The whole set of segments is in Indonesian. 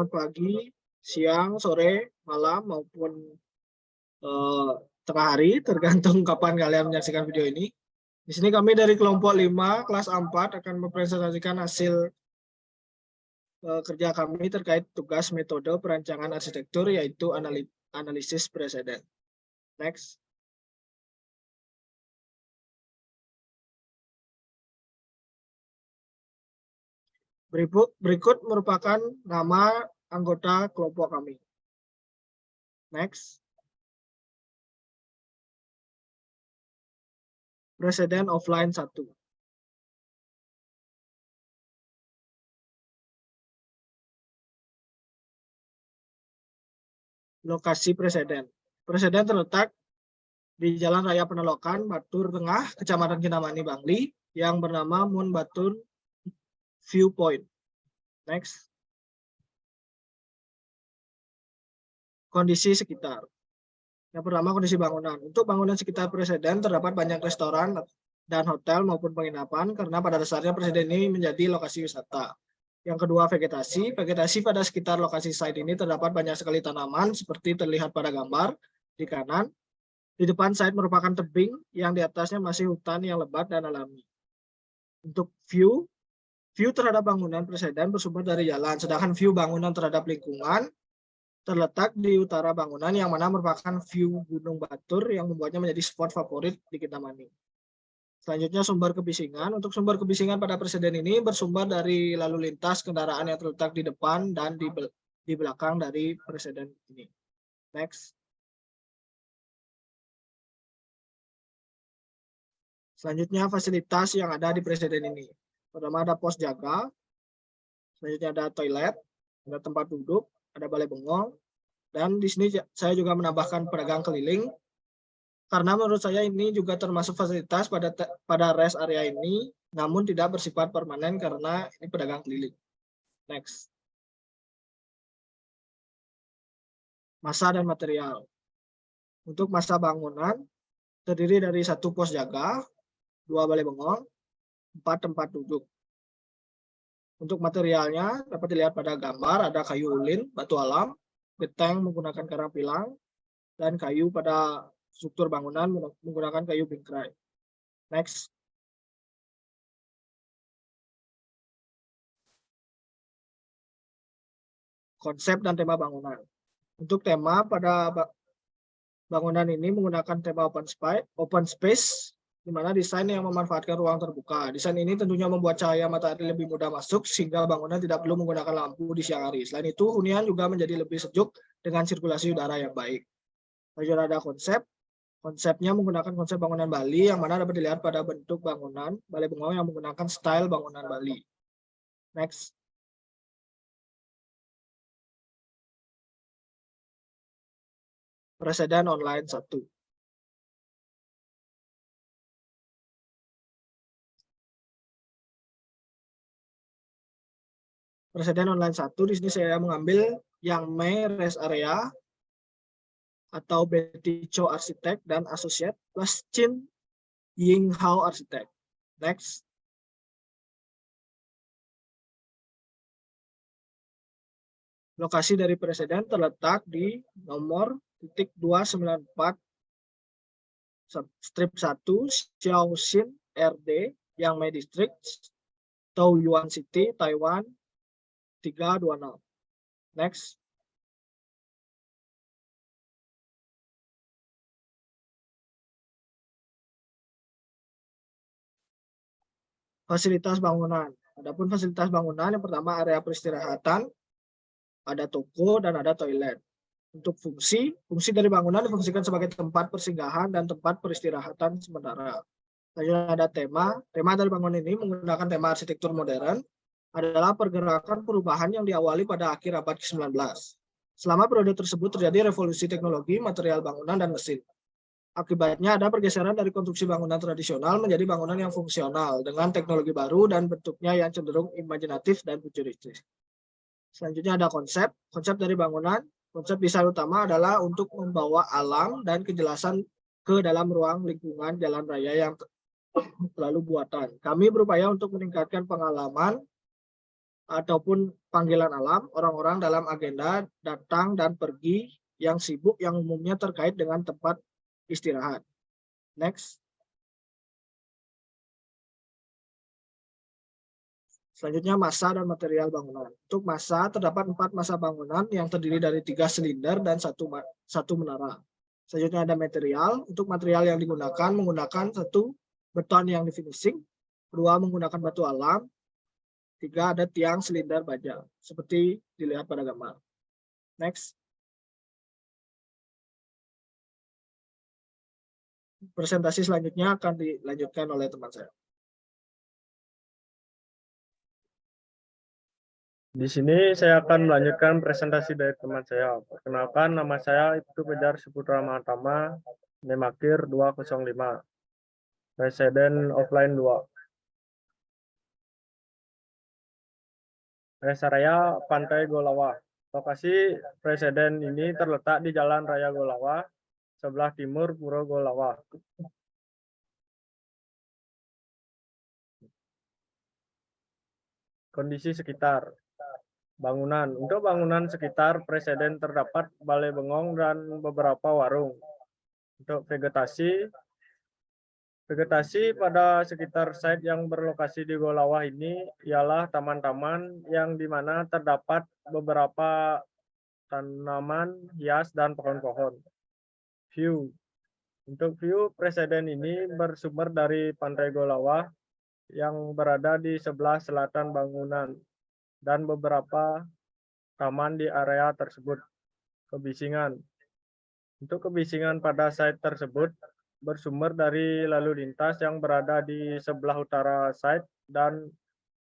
Pagi, siang, sore, malam, maupun tengah hari, tergantung kapan kalian menyaksikan video ini. Di sini kami dari kelompok 5, kelas 4 akan mempresentasikan hasil kerja kami terkait tugas metode perancangan arsitektur, yaitu analisis preseden. Next. Berikut merupakan nama anggota kelompok kami. Next. Preseden offline 1. Lokasi preseden. Preseden terletak di Jalan Raya Penelokan, Batur Tengah, Kecamatan Kintamani, Bangli, yang bernama Mun Batur Viewpoint. Next. Kondisi sekitar. Yang pertama, kondisi bangunan. Untuk bangunan sekitar preseden terdapat banyak restoran dan hotel maupun penginapan karena pada dasarnya preseden ini menjadi lokasi wisata. Yang kedua, vegetasi. Vegetasi pada sekitar lokasi site ini terdapat banyak sekali tanaman seperti terlihat pada gambar di kanan. Di depan site merupakan tebing yang di atasnya masih hutan yang lebat dan alami. Untuk view terhadap bangunan preseden bersumber dari jalan, sedangkan view bangunan terhadap lingkungan terletak di utara bangunan yang mana merupakan view Gunung Batur yang membuatnya menjadi spot favorit di Kintamani. Selanjutnya sumber kebisingan. Untuk sumber kebisingan pada preseden ini bersumber dari lalu lintas kendaraan yang terletak di depan dan di belakang dari preseden ini. Next. Selanjutnya fasilitas yang ada di preseden ini. Pertama ada pos jaga, selanjutnya ada toilet, ada tempat duduk, ada balai bengong, dan di sini saya juga menambahkan pedagang keliling, karena menurut saya ini juga termasuk fasilitas pada rest area ini, namun tidak bersifat permanen karena ini pedagang keliling. Next. Massa dan material. Untuk massa bangunan terdiri dari 1 pos jaga, 2 balai bengong, 4 tempat duduk. Untuk materialnya dapat dilihat pada gambar, ada kayu ulin, batu alam, beteng menggunakan karang pilang, dan kayu pada struktur bangunan menggunakan kayu bingkrai. Next. Konsep dan tema bangunan. Untuk tema pada bangunan ini menggunakan tema open space, di mana desain yang memanfaatkan ruang terbuka. Desain ini tentunya membuat cahaya matahari lebih mudah masuk sehingga bangunan tidak perlu menggunakan lampu di siang hari. Selain itu, hunian juga menjadi lebih sejuk dengan sirkulasi udara yang baik. Lalu ada konsep. Konsepnya menggunakan konsep bangunan Bali yang mana dapat dilihat pada bentuk bangunan balai bengong yang menggunakan style bangunan Bali. Next. Preseden online 1. Preseden online 1, di sini saya mengambil yang Mei Rest Area atau Betty Cho Arsitek dan Associate plus Chin Ying Hao Arsitek. Next. Lokasi dari preseden terletak di nomor 294 strip 1 Xiaoxin RD yang Mei District, Taoyuan City, Taiwan 320. Next. Fasilitas bangunan. Adapun fasilitas bangunan yang pertama area peristirahatan, ada toko dan ada toilet. Untuk fungsi dari bangunan difungsikan sebagai tempat persinggahan dan tempat peristirahatan sementara. Selanjutnya ada tema dari bangunan ini menggunakan tema arsitektur modern adalah pergerakan perubahan yang diawali pada akhir abad ke-19. Selama periode tersebut terjadi revolusi teknologi, material bangunan, dan mesin. Akibatnya ada pergeseran dari konstruksi bangunan tradisional menjadi bangunan yang fungsional dengan teknologi baru dan bentuknya yang cenderung imajinatif dan futuristis. Selanjutnya ada konsep dari bangunan. Konsep desain utama adalah untuk membawa alam dan kejelasan ke dalam ruang lingkungan jalan raya yang lalu buatan. Kami berupaya untuk meningkatkan pengalaman ataupun panggilan alam, orang-orang dalam agenda datang dan pergi yang sibuk yang umumnya terkait dengan tempat istirahat. Next. Selanjutnya massa dan material bangunan. Untuk massa terdapat 4 massa bangunan yang terdiri dari 3 silinder dan satu menara. Selanjutnya ada material. Untuk material yang digunakan menggunakan 1 beton yang di finishing, 2 menggunakan batu alam, 3 ada tiang silinder baja seperti dilihat pada gambar. Next. Presentasi selanjutnya akan dilanjutkan oleh teman saya. Di sini saya akan melanjutkan presentasi dari teman saya. Perkenalkan, nama saya Ibtu Kejar Saputra Mahatama, Nemakir 205, Residen Offline 2. Rest area Pantai Golawa. Lokasi residen ini terletak di Jalan Raya Golawa, sebelah timur Pura Golawa. Kondisi sekitar. Bangunan. Untuk bangunan sekitar presiden terdapat balai bengong dan beberapa warung. Untuk vegetasi pada sekitar site yang berlokasi di Golawah ini ialah taman-taman yang dimana terdapat beberapa tanaman hias dan pohon-pohon. View. Untuk view presiden ini bersumber dari Pantai Golawah yang berada di sebelah selatan bangunan dan beberapa taman di area tersebut. Kebisingan. Untuk kebisingan pada site tersebut bersumber dari lalu lintas yang berada di sebelah utara site dan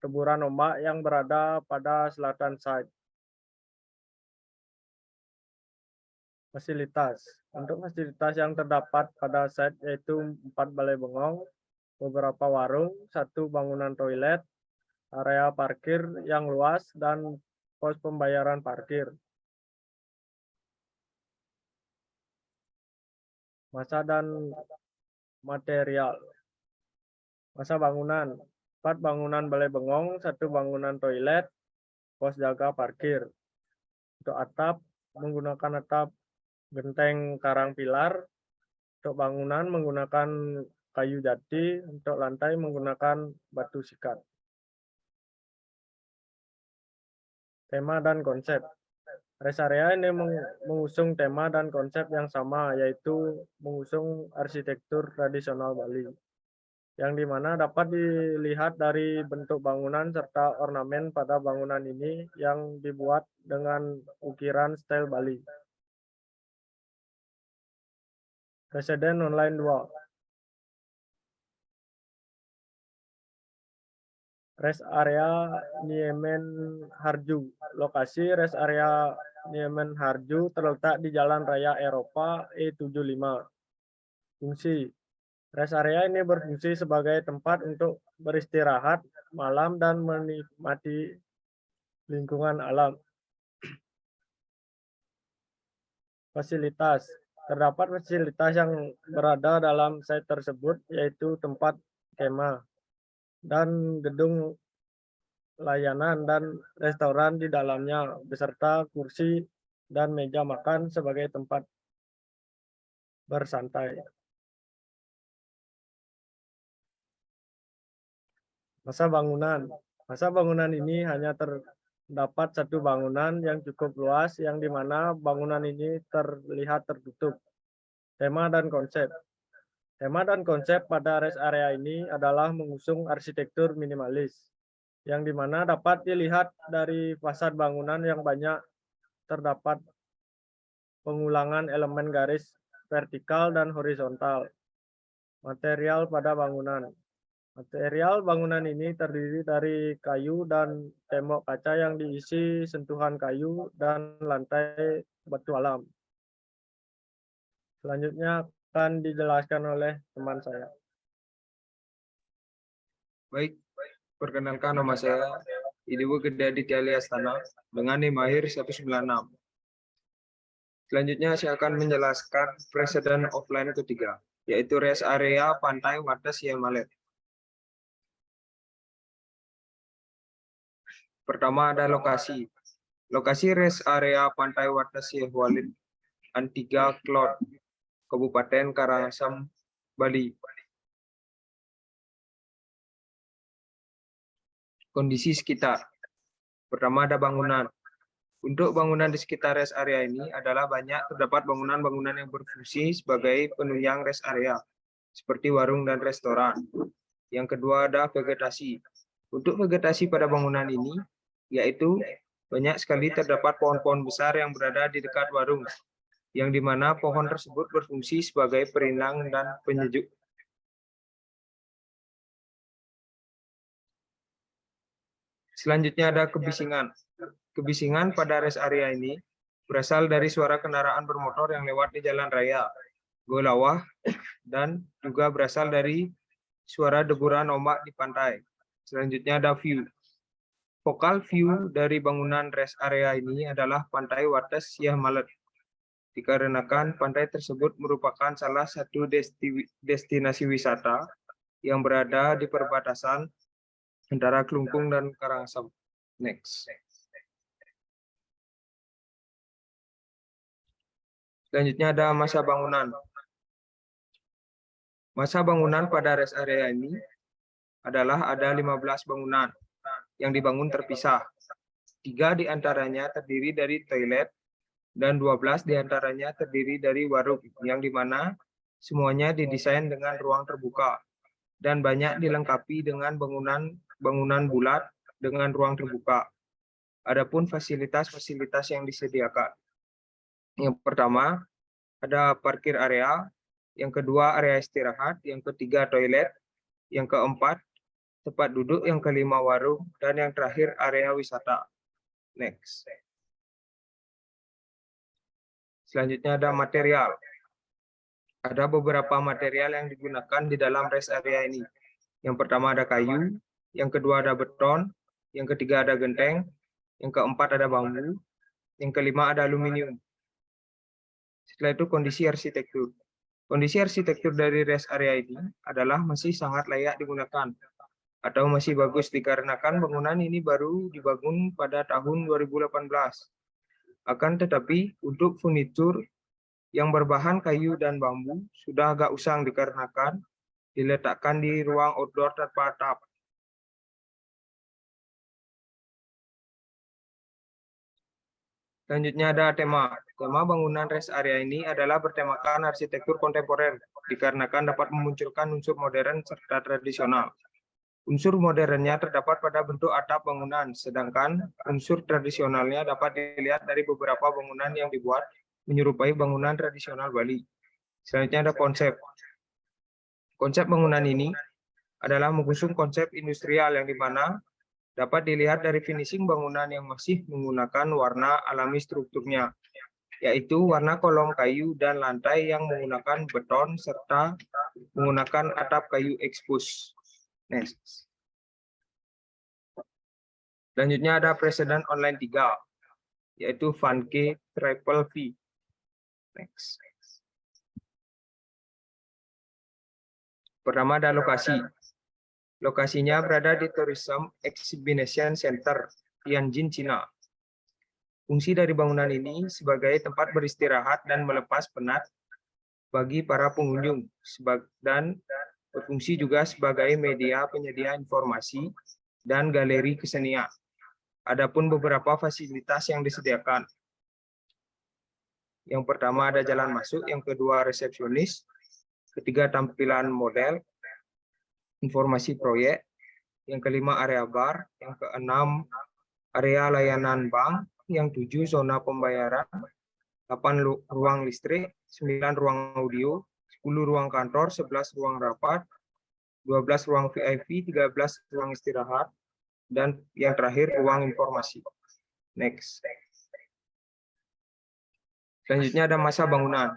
teburan ombak yang berada pada selatan site. Fasilitas. Untuk fasilitas yang terdapat pada site yaitu 4 balai bengong, beberapa warung, 1 bangunan toilet, area parkir yang luas, dan pos pembayaran parkir. Massa dan material. Massa bangunan. 4 bangunan balai bengong, 1 bangunan toilet, pos jaga parkir. Untuk atap, menggunakan atap genteng karang pilar. Untuk bangunan menggunakan kayu jati. Untuk lantai menggunakan batu sikat. Tema dan konsep. Rest area ini mengusung tema dan konsep yang sama, yaitu mengusung arsitektur tradisional Bali, yang dimana dapat dilihat dari bentuk bangunan serta ornamen pada bangunan ini yang dibuat dengan ukiran style Bali. Residen Online 2. Rest area Niemen Harju. Lokasi rest area Niemen Harju terletak di Jalan Raya Eropa E75. Fungsi. Rest area ini berfungsi sebagai tempat untuk beristirahat malam dan menikmati lingkungan alam. Fasilitas. Terdapat fasilitas yang berada dalam site tersebut, yaitu tempat kemah dan gedung layanan dan restoran di dalamnya, beserta kursi dan meja makan sebagai tempat bersantai. Masa bangunan. Masa bangunan ini hanya terdapat 1 bangunan yang cukup luas, yang dimana bangunan ini terlihat tertutup. Tema dan konsep. Tema dan konsep pada rest area ini adalah mengusung arsitektur minimalis, yang dimana dapat dilihat dari fasad bangunan yang banyak terdapat pengulangan elemen garis vertikal dan horizontal. Material pada bangunan. Material bangunan ini terdiri dari kayu dan tembok kaca yang diisi sentuhan kayu dan lantai batu alam. Selanjutnya akan dijelaskan oleh teman saya. Baik, perkenalkan nama saya Ibu Gede Aditya Liastana dengan NIM Mahir 196. Selanjutnya saya akan menjelaskan presiden offline ketiga, yaitu rest area Pantai Wates Yemalet. Pertama ada lokasi. Lokasi rest area Pantai Wates Walid Antiga Klot, Kabupaten Karangasem, Bali. Kondisi sekitar. Pertama ada bangunan. Untuk bangunan di sekitar rest area ini adalah banyak terdapat bangunan-bangunan yang berfungsi sebagai penunjang rest area, seperti warung dan restoran. Yang kedua ada vegetasi. Untuk vegetasi pada bangunan ini, yaitu banyak sekali terdapat pohon-pohon besar yang berada di dekat warung, yang dimana pohon tersebut berfungsi sebagai perinang dan penyejuk. Selanjutnya ada kebisingan. Kebisingan pada rest area ini berasal dari suara kendaraan bermotor yang lewat di jalan raya, golawah, dan juga berasal dari suara deburan ombak di pantai. Selanjutnya ada view. Focal view dari bangunan rest area ini adalah Pantai Wates Malet, dikarenakan pantai tersebut merupakan salah satu destinasi wisata yang berada di perbatasan antara Klungkung dan Karangasem. Next. Selanjutnya ada masa bangunan. Masa bangunan pada rest area ini adalah ada 15 bangunan yang dibangun terpisah. 3 diantaranya terdiri dari toilet dan 12 diantaranya terdiri dari warung, yang dimana semuanya didesain dengan ruang terbuka dan banyak dilengkapi dengan bangunan bulat dengan ruang terbuka. Adapun fasilitas-fasilitas yang disediakan. Yang pertama, ada parkir area, yang kedua area istirahat, yang ketiga toilet, yang keempat tempat duduk, yang kelima warung, dan yang terakhir area wisata. Next. Selanjutnya ada material. Ada beberapa material yang digunakan di dalam rest area ini. Yang pertama ada kayu, yang kedua ada beton, yang ketiga ada genteng, yang keempat ada bambu, yang kelima ada aluminium. Setelah itu kondisi arsitektur. Kondisi arsitektur dari rest area ini adalah masih sangat layak digunakan atau masih bagus dikarenakan bangunan ini baru dibangun pada tahun 2018. Akan tetapi untuk furnitur yang berbahan kayu dan bambu sudah agak usang dikarenakan diletakkan di ruang outdoor tanpa atap. Selanjutnya ada tema. Tema bangunan rest area ini adalah bertemakan arsitektur kontemporer, dikarenakan dapat memunculkan unsur modern serta tradisional. Unsur modernnya terdapat pada bentuk atap bangunan, sedangkan unsur tradisionalnya dapat dilihat dari beberapa bangunan yang dibuat menyerupai bangunan tradisional Bali. Selanjutnya ada konsep. Konsep bangunan ini adalah mengusung konsep industrial yang dimana dapat dilihat dari finishing bangunan yang masih menggunakan warna alami strukturnya, yaitu warna kolom kayu dan lantai yang menggunakan beton serta menggunakan atap kayu ekspos. Next. Selanjutnya ada preseden online 3, yaitu Vanke Triple V. Next. Pertama ada lokasi. Lokasinya berada di Tourism Exhibition Center, Tianjin, Cina. Fungsi dari bangunan ini sebagai tempat beristirahat dan melepas penat bagi para pengunjung, dan berfungsi juga sebagai media penyedia informasi dan galeri kesenian. Adapun beberapa fasilitas yang disediakan. Yang pertama ada jalan masuk, yang kedua resepsionis, ketiga tampilan model, informasi proyek, yang kelima area bar, yang keenam area layanan bank, yang 7 zona pembayaran, 8 ruang listrik, 9 ruang audio, 10 ruang kantor, 11 ruang rapat, 12 ruang VIP, 13 ruang istirahat, dan yang terakhir ruang informasi. Next. Selanjutnya ada masa bangunan.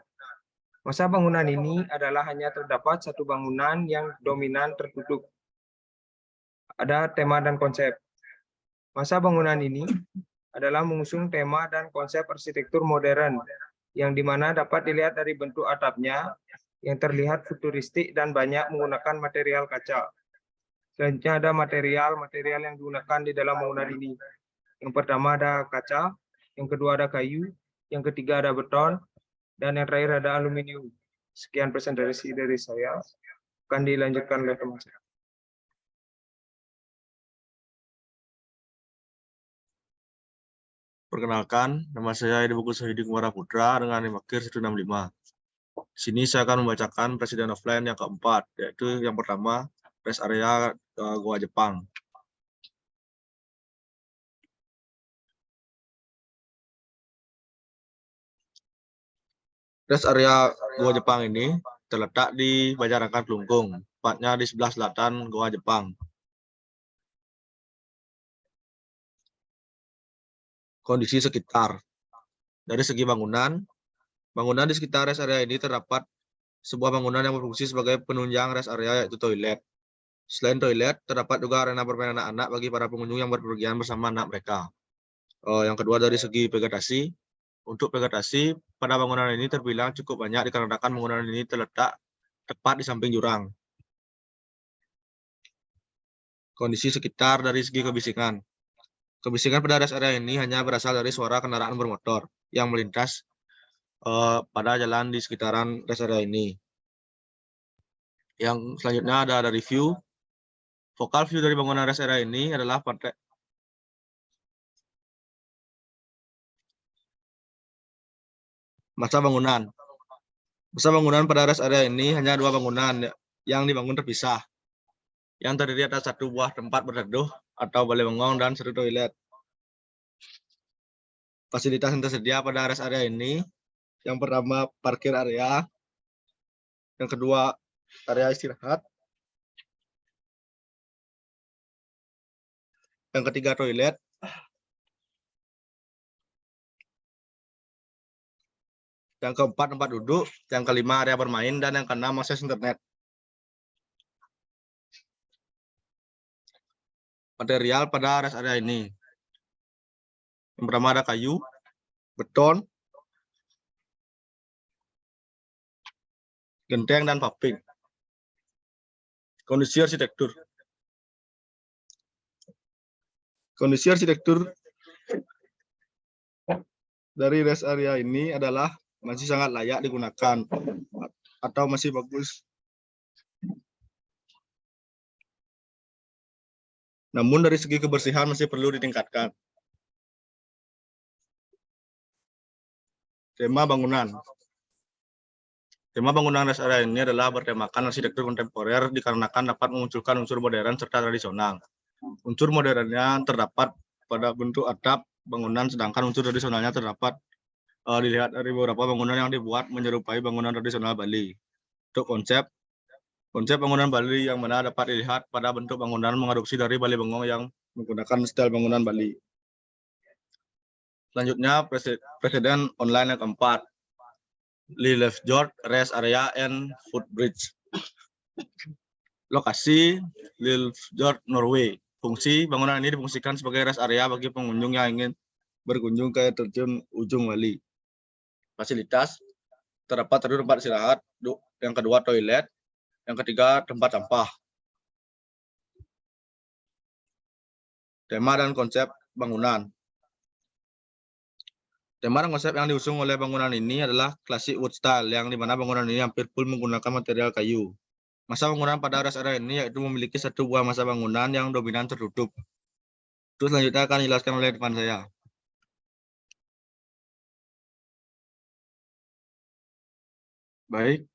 Masa bangunan ini adalah hanya terdapat satu bangunan yang dominan tertutup. Ada tema dan konsep. Masa bangunan ini adalah mengusung tema dan konsep arsitektur modern, yang dimana dapat dilihat dari bentuk atapnya yang terlihat futuristik dan banyak menggunakan material kaca. Selanjutnya ada material yang digunakan di dalam bangunan ini, Yang pertama ada kaca, yang kedua ada kayu, yang ketiga ada beton, dan yang terakhir ada aluminium. Sekian presentasi dari saya. Akan dilanjutkan oleh teman saya. Perkenalkan, nama saya Edi Bagus Sohidi Kumara Putra dengan NIM akhir 165. Di sini saya akan membacakan presiden offline yang keempat, yaitu yang pertama, rest area Goa Jepang. Rest area Goa Jepang ini terletak di Banjarangkan Kelungkung, tepatnya di sebelah selatan Goa Jepang. Kondisi sekitar. Dari segi bangunan di sekitar rest area ini terdapat sebuah bangunan yang berfungsi sebagai penunjang rest area, yaitu toilet. Selain toilet, terdapat juga arena bermain anak-anak bagi para pengunjung yang berpergian bersama anak mereka. Yang kedua, dari segi vegetasi. Untuk vegetasi, pada bangunan ini terbilang cukup banyak dikarenakan bangunan ini terletak tepat di samping jurang. Kondisi sekitar dari segi kebisingan. Kebisingan pada rest area ini hanya berasal dari suara kendaraan bermotor yang melintas pada jalan di sekitaran rest area ini. Yang selanjutnya ada review. Vokal view dari bangunan rest area ini adalah masa bangunan. Masa bangunan pada rest area ini hanya 2 bangunan yang dibangun terpisah, yang terdiri atas 1 buah tempat berteduh atau balai bengong dan 1 toilet. Fasilitas yang tersedia pada rest area ini, yang pertama parkir area, yang kedua area istirahat, yang ketiga toilet, yang keempat tempat duduk, yang kelima area bermain, dan yang keenam akses internet. Material pada rest area ini. Yang pertama ada kayu, beton, genteng, dan paving. Kondisi arsitektur. Kondisi arsitektur dari rest area ini adalah masih sangat layak digunakan atau masih bagus. Namun dari segi kebersihan masih perlu ditingkatkan. Tema bangunan. Tema bangunan rest area ini adalah bertemakan arsitektur kontemporer dikarenakan dapat memunculkan unsur modern serta tradisional. Unsur modernnya terdapat pada bentuk atap bangunan, sedangkan unsur tradisionalnya terdapat dilihat dari beberapa bangunan yang dibuat menyerupai bangunan tradisional Bali. Untuk konsep bangunan Bali yang mana dapat dilihat pada bentuk bangunan mengadopsi dari balai bengong yang menggunakan style bangunan Bali. Selanjutnya, presiden online yang keempat, Lillefjord Rest Area and Footbridge. Lokasi Lillefjord, Norway. Fungsi bangunan ini difungsikan sebagai rest area bagi pengunjung yang ingin berkunjung ke terjun ujung Bali. Fasilitas terdapat 1 tempat istirahat, yang kedua toilet, yang ketiga tempat sampah. Tema dan konsep bangunan. Tema dan konsep yang diusung oleh bangunan ini adalah klasik wood style, yang dimana bangunan ini hampir full menggunakan material kayu. Masa bangunan pada rest area ini yaitu memiliki 1 buah masa bangunan yang dominan tertutup. Terus selanjutnya akan dijelaskan oleh teman saya. Baik,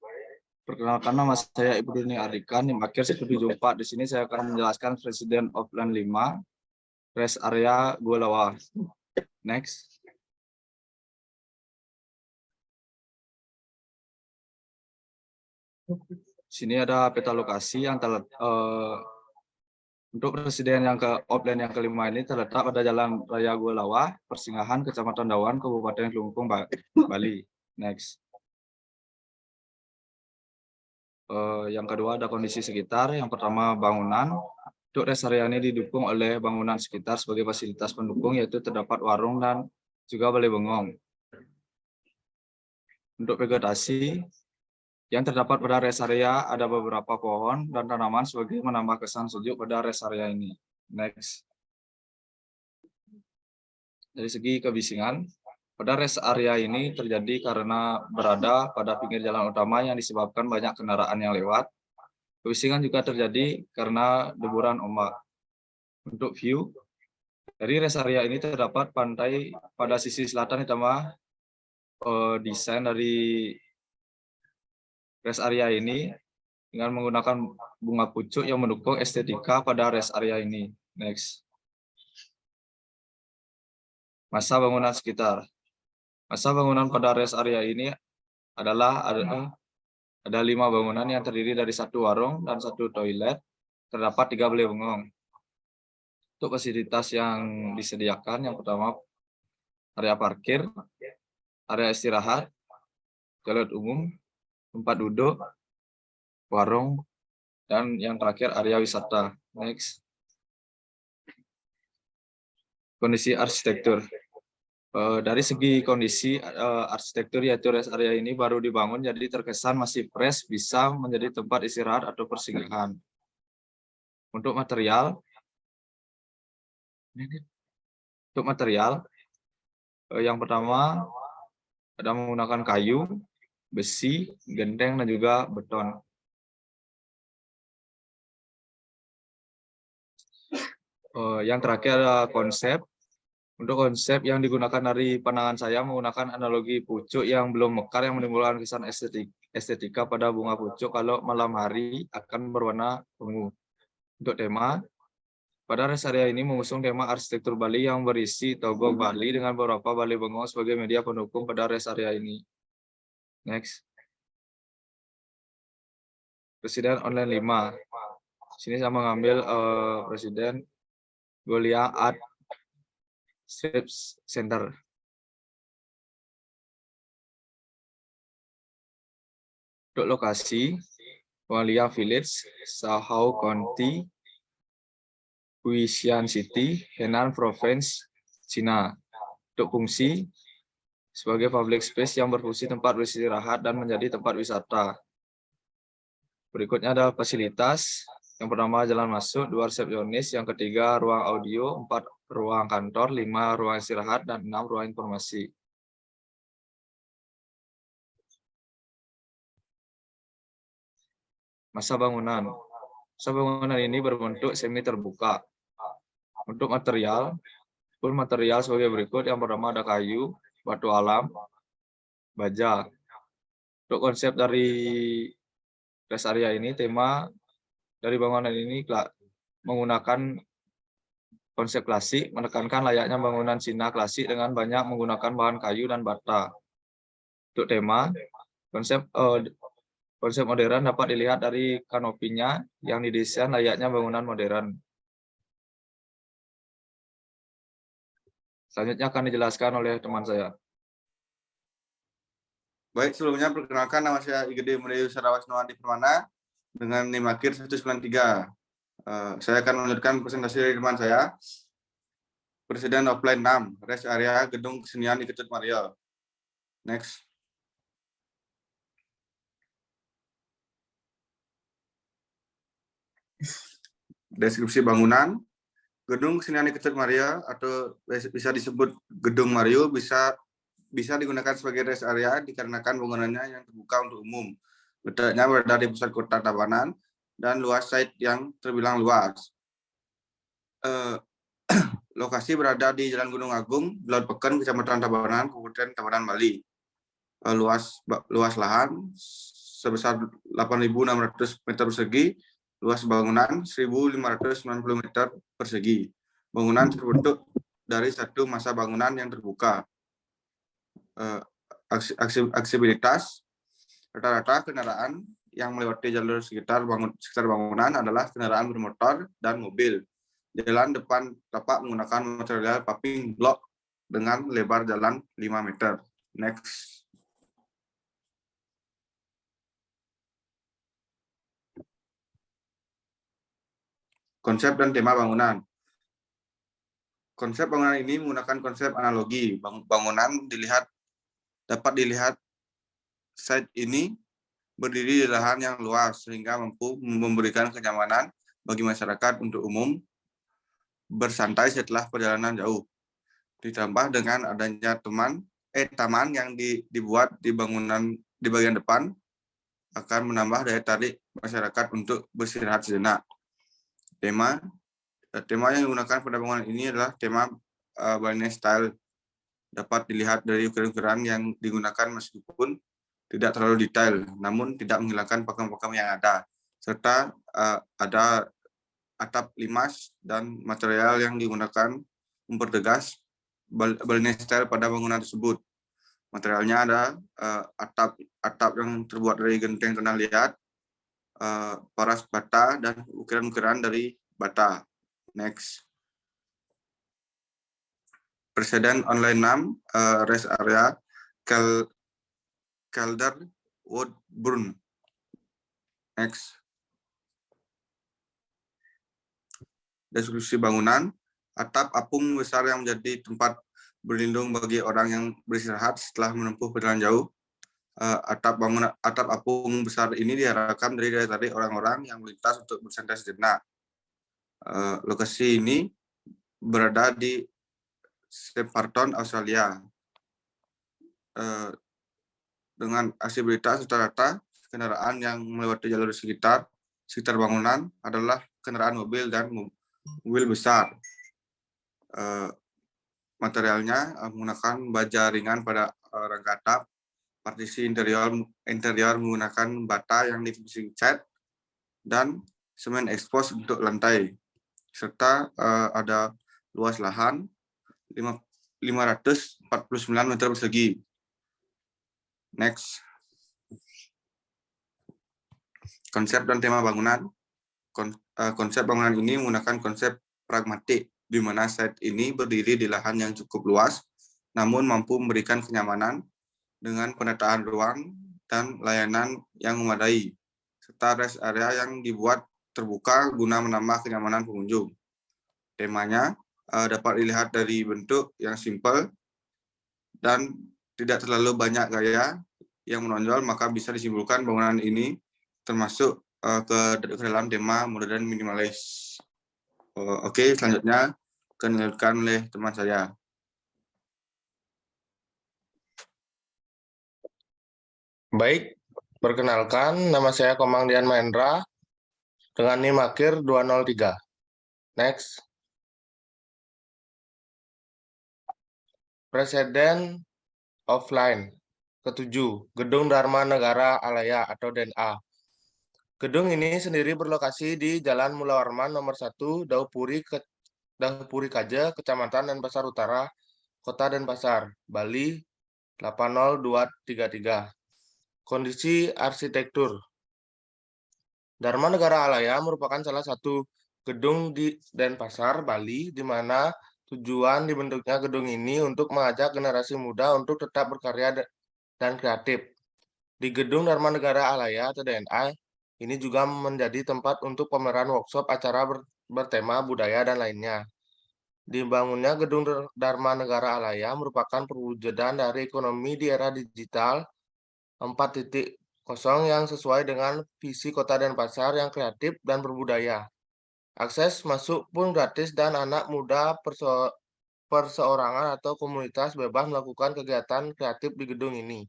perkenalkan nama saya Ibu Dini Ardika, NIM akhir 174. Di sini saya akan menjelaskan Presiden Offline 5, rest area Gua Lawa. Next. Sini ada peta lokasi yang untuk presiden yang offline yang kelima ini terletak pada Jalan Raya Gua Lawa, Persinggahan, Kecamatan Dawan, Kabupaten Kelungkung, Bali. Next. Yang kedua ada kondisi sekitar. Yang pertama bangunan. Untuk rest area ini didukung oleh bangunan sekitar sebagai fasilitas pendukung, yaitu terdapat warung dan juga balai bengong. Untuk vegetasi yang terdapat pada rest area ada beberapa pohon dan tanaman sebagai menambah kesan sejuk pada rest area ini. Next. Dari segi kebisingan, pada rest area ini terjadi karena berada pada pinggir jalan utama yang disebabkan banyak kendaraan yang lewat. Kebisingan juga terjadi karena deburan ombak. Untuk view, dari rest area ini terdapat pantai pada sisi selatan ditambah desain dari rest area ini dengan menggunakan bunga pucuk yang mendukung estetika pada rest area ini. Next. Masa bangunan sekitar. Masa bangunan pada rest area ini adalah ada 5 bangunan yang terdiri dari 1 warung dan 1 toilet. Terdapat 3 balai bengong. Untuk fasilitas yang disediakan, yang pertama area parkir, area istirahat, toilet umum, tempat duduk, warung, dan yang terakhir area wisata. Next. Kondisi arsitektur. Dari segi kondisi arsitektur, yaitu rest area ini baru dibangun, jadi terkesan masih fresh, bisa menjadi tempat istirahat atau persinggahan. Untuk material, yang pertama ada menggunakan kayu, besi, genteng, dan juga beton. Yang terakhir adalah konsep. Untuk konsep yang digunakan dari pandangan saya menggunakan analogi pucuk yang belum mekar yang menimbulkan kesan estetika pada bunga pucuk kalau malam hari akan berwarna ungu. Untuk tema, pada rest area ini mengusung tema arsitektur Bali yang berisi togog Bali dengan beberapa balai bengong sebagai media pendukung pada rest area ini. Next. Presiden online 5. Sini saya mengambil Presiden Golia Art Strips Center. Untuk lokasi, Walia Village, Sahau County, Huishan City, Henan Province, Cina. Untuk fungsi, sebagai public space yang berfungsi tempat beristirahat dan menjadi tempat wisata. Berikutnya adalah fasilitas. Yang pertama jalan masuk, 2 resepsionis, yang ketiga ruang audio, 4 ruang kantor, 5 ruang istirahat, dan 6 ruang informasi. Masa bangunan. Masa bangunan ini berbentuk semi terbuka. Untuk material, full material sebagai berikut. Yang pertama ada kayu, batu alam, baja. Untuk konsep dari rest area ini, tema dari bangunan ini menggunakan konsep klasik, menekankan layaknya bangunan Cina klasik dengan banyak menggunakan bahan kayu dan bata. Untuk tema, konsep modern dapat dilihat dari kanopinya yang didesain layaknya bangunan modern. Selanjutnya akan dijelaskan oleh teman saya. Baik, sebelumnya perkenalkan nama saya Igede Mulyo Sarawas Noandi Permana dengan NIM akhir 193. Saya akan melanjutkan presentasi dari teman saya. Presiden Offline 6, Rest Area Gedung Kesenian di Ketut Mario. Next. Deskripsi bangunan. Gedung Kesenian di Ketut Mario atau bisa disebut Gedung Mario bisa digunakan sebagai rest area dikarenakan bangunannya yang terbuka untuk umum. Letaknya berada di pusat kota Tabanan dan luas site yang terbilang luas. Lokasi berada di Jalan Gunung Agung, Laut Peken, Kecamatan Tabanan, Kabupaten Tabanan, Bali. Luas lahan sebesar 8.600 meter persegi, luas bangunan 1.590 meter persegi. Bangunan terbentuk dari satu masa bangunan yang terbuka. Aksesibilitas, rata-rata kendaraan yang melewati jalur sekitar bangunan adalah kendaraan bermotor dan mobil. Jalan depan tapak menggunakan material paving block dengan lebar jalan 5 meter. Next. Konsep dan tema bangunan. Konsep bangunan ini menggunakan konsep analogi. Bangunan dapat dilihat site ini berdiri di lahan yang luas sehingga mampu memberikan kenyamanan bagi masyarakat untuk umum bersantai setelah perjalanan jauh. Ditambah dengan adanya taman yang dibuat di bangunan di bagian depan akan menambah daya tarik masyarakat untuk beristirahat sejenak. Tema yang digunakan pada bangunan ini adalah tema Balinese style. Dapat dilihat dari ukuran-ukuran yang digunakan meskipun tidak terlalu detail, namun tidak menghilangkan pakem-pakem yang ada, serta ada atap limas dan material yang digunakan mempertegas Balinese style pada bangunan tersebut. Materialnya ada atap yang terbuat dari genteng tanah liat, paras bata, dan ukiran-ukiran dari bata. Next. Presiden online 6, rest area Calder Woodburn. Next. Deskripsi bangunan, atap apung besar yang menjadi tempat berlindung bagi orang yang beristirahat setelah menempuh perjalanan jauh. Atap apung besar ini diharapkan dari daya tarik orang-orang yang melintas untuk bersantai sejenak. Lokasi ini berada di Shepparton, Australia. Dengan aksesibilitas rata-rata, kendaraan yang melewati jalur sekitar bangunan adalah kendaraan mobil dan mobil besar. Materialnya menggunakan baja ringan pada rangka atap, partisi interior menggunakan bata yang difungsi cat, dan semen ekspos untuk lantai, serta ada luas lahan 549 meter persegi. Next. Konsep dan tema bangunan. Konsep bangunan ini menggunakan konsep pragmatik, di mana site ini berdiri di lahan yang cukup luas, namun mampu memberikan kenyamanan dengan penataan ruang dan layanan yang memadai, serta rest area yang dibuat terbuka guna menambah kenyamanan pengunjung. Temanya dapat dilihat dari bentuk yang simpel dan tidak terlalu banyak gaya yang menonjol, maka bisa disimpulkan bangunan ini termasuk ke dalam tema modern minimalis. Oke, selanjutnya akan dilanjutkan oleh teman saya. Baik, perkenalkan nama saya Komang Dian Mahendra dengan NIM akhir 203. Next. Presiden offline. Ketujuh, Gedung Dharma Negara Alaya atau DNA. Gedung ini sendiri berlokasi di Jalan Mula Warman nomor 1, Daupuri Kaje, Kecamatan Denpasar Utara, Kota Denpasar, Bali 80233. Kondisi arsitektur. Dharma Negara Alaya merupakan salah satu gedung di Denpasar, Bali, di mana tujuan dibentuknya gedung ini untuk mengajak generasi muda untuk tetap berkarya dan kreatif. Di Gedung Dharma Negara Alaya atau DNA, ini juga menjadi tempat untuk pameran workshop, acara bertema budaya, dan lainnya. Dibangunnya Gedung Dharma Negara Alaya merupakan perwujudan dari ekonomi di era digital 4.0 yang sesuai dengan visi Kota Denpasar yang kreatif dan berbudaya. Akses masuk pun gratis dan anak muda perseorangan atau komunitas bebas melakukan kegiatan kreatif di gedung ini.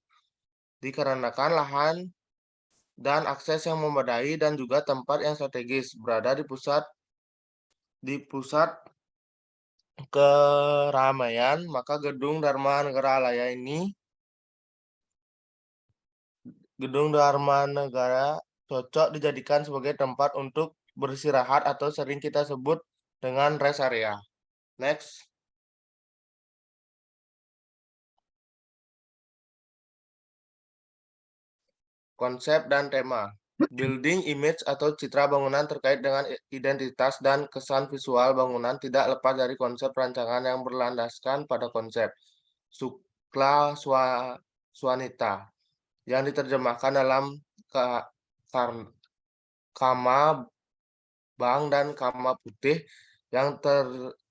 Dikarenakan lahan dan akses yang memadai dan juga tempat yang strategis berada di pusat keramaian, maka Gedung Dharma Negara Alaya cocok dijadikan sebagai tempat untuk beristirahat atau sering kita sebut dengan rest area. Next. Konsep dan tema. Building image atau citra bangunan terkait dengan identitas dan kesan visual bangunan tidak lepas dari konsep rancangan yang berlandaskan pada konsep Sukla Swanita yang diterjemahkan dalam Kama Bang dan Kama Putih yang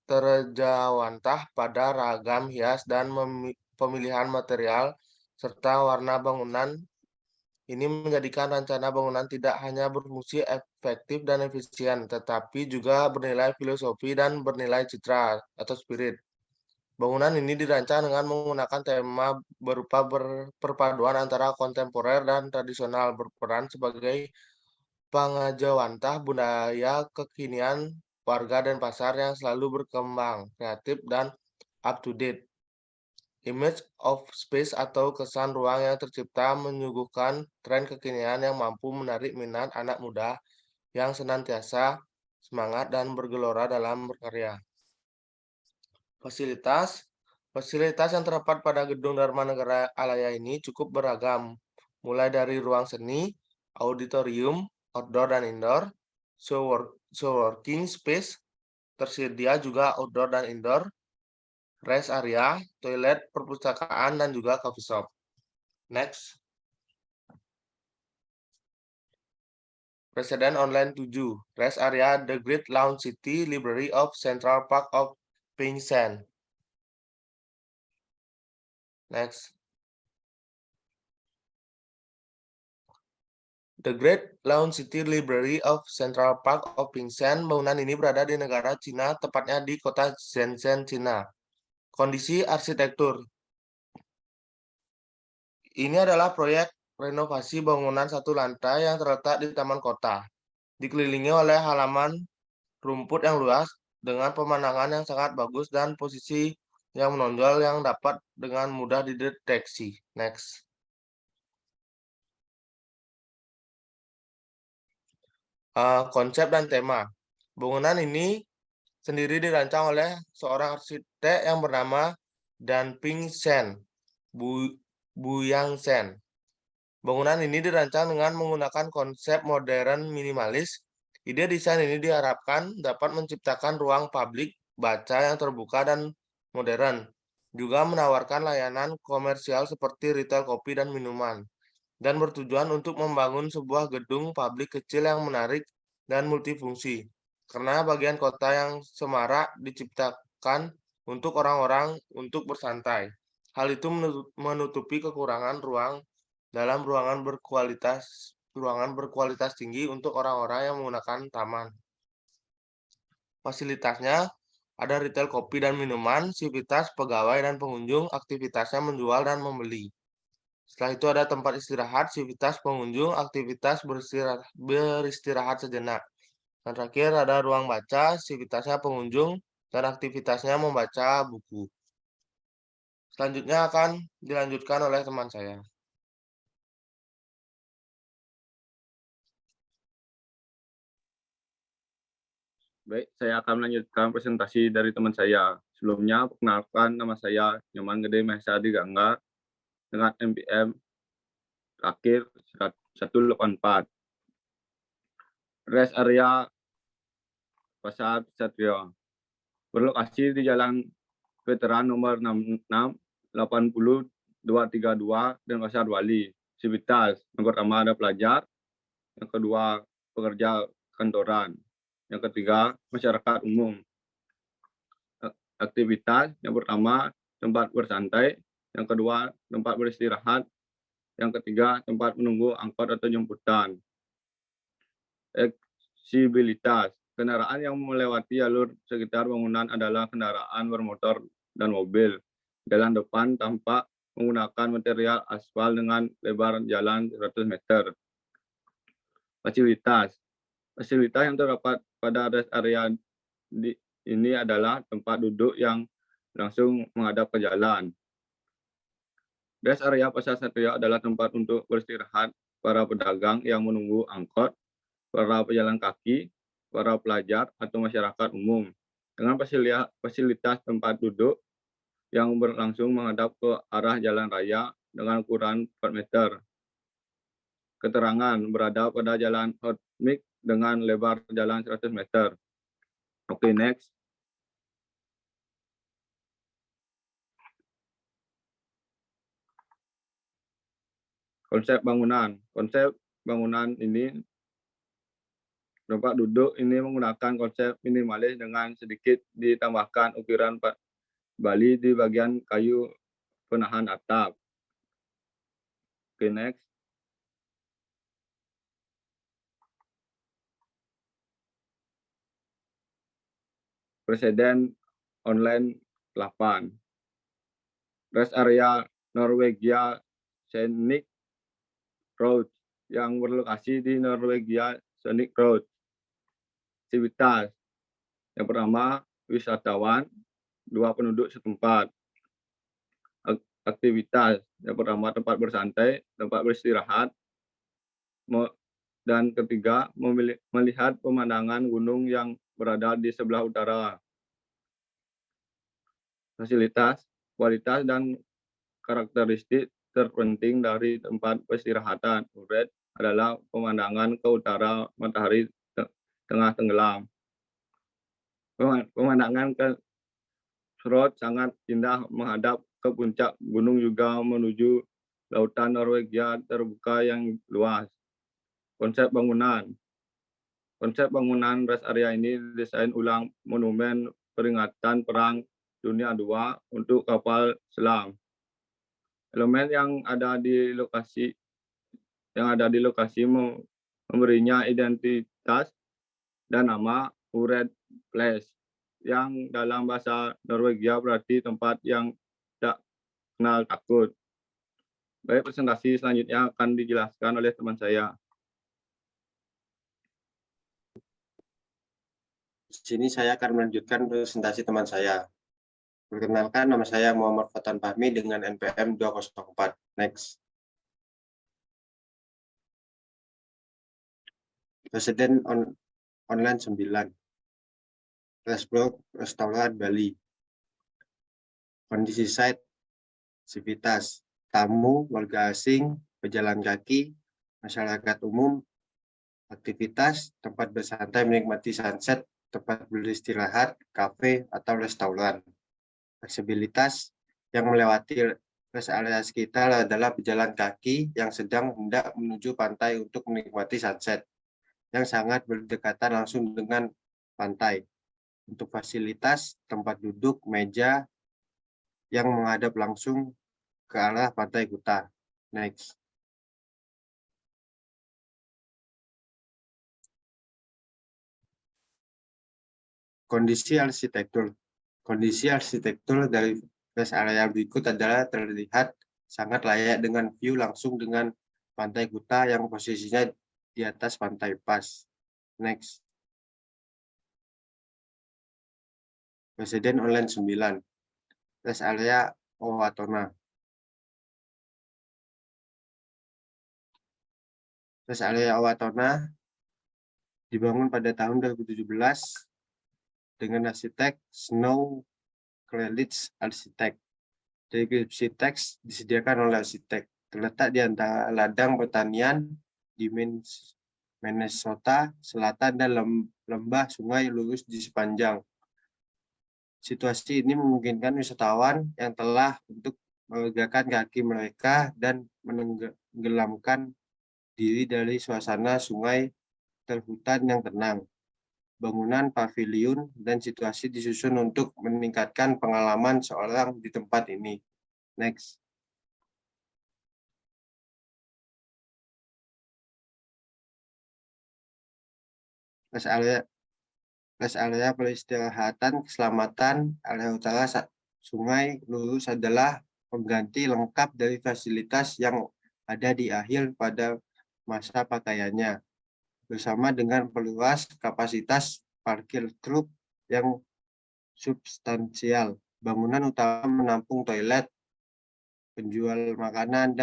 terjawantah pada ragam hias dan pemilihan material serta warna bangunan. Ini menjadikan rencana bangunan tidak hanya berfungsi efektif dan efisien, tetapi juga bernilai filosofi dan bernilai citra atau spirit. Bangunan ini dirancang dengan menggunakan tema berupa perpaduan antara kontemporer dan tradisional, berperan sebagai pengajawantah budaya kekinian warga dan pasar yang selalu berkembang, kreatif, dan up-to-date. Image of space atau kesan ruang yang tercipta menyuguhkan tren kekinian yang mampu menarik minat anak muda yang senantiasa semangat dan bergelora dalam berkarya. Fasilitas yang terdapat pada Gedung Dharma Negara Alaya ini cukup beragam, mulai dari ruang seni, auditorium, outdoor dan indoor, working space, tersedia juga outdoor dan indoor, rest area, toilet, perpustakaan, dan juga coffee shop. Next. Presiden Online 7, rest area The Great Lawn City Library of Central Park of Pingshan. Next. The Great Lawn City Library of Central Park of Pingshan, bangunan ini berada di negara Cina, tepatnya di kota Shenzhen, Cina. Kondisi arsitektur. Ini adalah proyek renovasi bangunan satu lantai yang terletak di taman kota, dikelilingi oleh halaman rumput yang luas dengan pemandangan yang sangat bagus dan posisi yang menonjol yang dapat dengan mudah dideteksi. Next. Konsep dan tema. Bangunan ini sendiri dirancang oleh seorang arsitek yang bernama Dan Ping Shen, Buyang Shen. Bangunan ini dirancang dengan menggunakan konsep modern minimalis. Ide desain ini diharapkan dapat menciptakan ruang publik baca yang terbuka dan modern, juga menawarkan layanan komersial seperti retail kopi dan minuman, dan bertujuan untuk membangun sebuah gedung publik kecil yang menarik dan multifungsi, karena bagian kota yang semarak diciptakan untuk orang-orang untuk bersantai. Hal itu menutupi kekurangan ruang dalam ruangan berkualitas tinggi untuk orang-orang yang menggunakan taman. Fasilitasnya ada retail kopi dan minuman, sivitas pegawai dan pengunjung, aktivitasnya menjual dan membeli. Setelah itu ada tempat istirahat, sivitas pengunjung, aktivitas beristirahat sejenak. Dan terakhir ada ruang baca, sivitasnya pengunjung, dan aktivitasnya membaca buku. Selanjutnya akan dilanjutkan oleh teman saya. Baik, saya akan melanjutkan presentasi dari teman saya. Sebelumnya, perkenalkan nama saya Nyoman Gede Mahesa Digangga dengan NPM terakhir 184. Rest area Pasar Satrio. Berlokasi di Jalan Veteran nomor 66 80 232 dan Pasar Bali. Sivitas, yang pertama ada pelajar, yang kedua pekerja kantoran, yang ketiga masyarakat umum. Aktivitas yang pertama tempat bersantai, yang kedua tempat beristirahat, yang ketiga tempat menunggu angkot atau jemputan. Aksibilitas, kendaraan yang melewati jalur sekitar bangunan adalah kendaraan bermotor dan mobil. Jalan depan tampak menggunakan material aspal dengan lebar jalan 100 meter. Fasilitas yang terdapat pada rest area ini adalah tempat duduk yang langsung menghadap ke jalan. Rest area Pasar Satrio adalah tempat untuk beristirahat para pedagang yang menunggu angkot, para pejalan kaki, para pelajar, atau masyarakat umum. Dengan fasilitas tempat duduk yang berlangsung menghadap ke arah jalan raya dengan ukuran 4 meter. Keterangan berada pada jalan Hot Mix dengan lebar jalan 100 meter. Oke, next. Konsep bangunan ini tempat duduk ini menggunakan konsep minimalis dengan sedikit ditambahkan ukiran Bali di bagian kayu penahan atap. Oke, next. Presiden Online 8. rest area Norwegia Scenic Road yang berlokasi di Norwegia Scenic Road. Aktivitas yang pertama, wisatawan, 2 penduduk setempat. Aktivitas yang pertama, tempat bersantai, tempat beristirahat, dan ketiga, melihat pemandangan gunung yang berada di sebelah utara. Fasilitas, kualitas, dan karakteristik terpenting dari tempat peristirahatan Ured adalah pemandangan ke utara matahari tengah tenggelam. Pemandangan ke Srot sangat indah menghadap ke puncak gunung juga menuju lautan Norwegia terbuka yang luas. Konsep bangunan rest area ini desain ulang monumen peringatan Perang Dunia II untuk kapal selam. Elemen yang ada di lokasi memberinya identitas dan nama Ured Place yang dalam bahasa Norwegia berarti tempat yang tak kenal takut. Baik, presentasi selanjutnya akan dijelaskan oleh teman saya. Di sini saya akan melanjutkan presentasi teman saya. Perkenalkan, nama saya Muhammad Fatan Fahmi dengan NPM 204. Next. Presiden online 9. Flashblog Restoran Bali. Kondisi site, aktivitas, tamu, warga asing, pejalan kaki, masyarakat umum, aktivitas, tempat bersantai menikmati sunset, tempat beristirahat, kafe, atau restoran. Fleksibilitas yang melewati rest area sekitar adalah pejalan kaki yang sedang hendak menuju pantai untuk menikmati sunset, yang sangat berdekatan langsung dengan pantai. Untuk fasilitas, tempat duduk, meja yang menghadap langsung ke arah pantai Kuta. Next. Kondisi arsitektur. Kondisi arsitektur dari rest area berikut adalah terlihat sangat layak dengan view langsung dengan pantai Kuta yang posisinya di atas pantai Pas. Next. Presiden online 9. Rest area Owatonna. Rest area Owatonna dibangun pada tahun 2017 dengan arsitek Snow Krelitz Arsitek. Deskripsi teks disediakan oleh arsitek. Terletak di antara ladang pertanian di Minnesota Selatan dan lembah sungai lurus di sepanjang. Situasi ini memungkinkan wisatawan yang telah untuk melegakan kaki mereka dan menenggelamkan diri dari suasana sungai terhutan yang tenang. Bangunan pavilion dan situasi disusun untuk meningkatkan pengalaman seorang di tempat ini. Next. Rest area peristirahatan keselamatan area utara sungai lurus adalah pengganti lengkap dari fasilitas yang ada di akhir pada masa pakaiannya, bersama dengan peluas kapasitas parkir truk yang substansial. Bangunan utama menampung toilet, penjual makanan,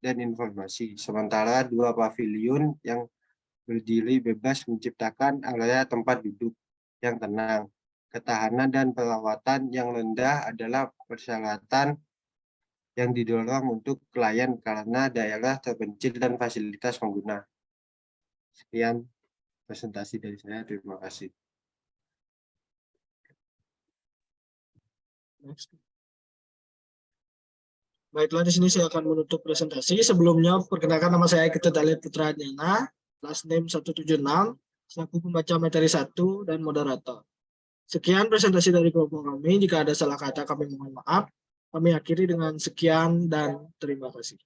dan informasi. Sementara 2 pavilion yang berdiri bebas menciptakan area tempat duduk yang tenang. Ketahanan dan perawatan yang rendah adalah persyaratan yang didorong untuk klien karena daerah terpencil dan fasilitas pengguna. Sekian presentasi dari saya. Terima kasih. Baiklah, di sini saya akan menutup presentasi. Sebelumnya, perkenalkan nama saya Ketut Ali Putra Nyana, last name 176, selaku pembaca materi 1 dan moderator. Sekian presentasi dari kelompok kami. Jika ada salah kata, kami mohon maaf. Kami akhiri dengan sekian dan terima kasih.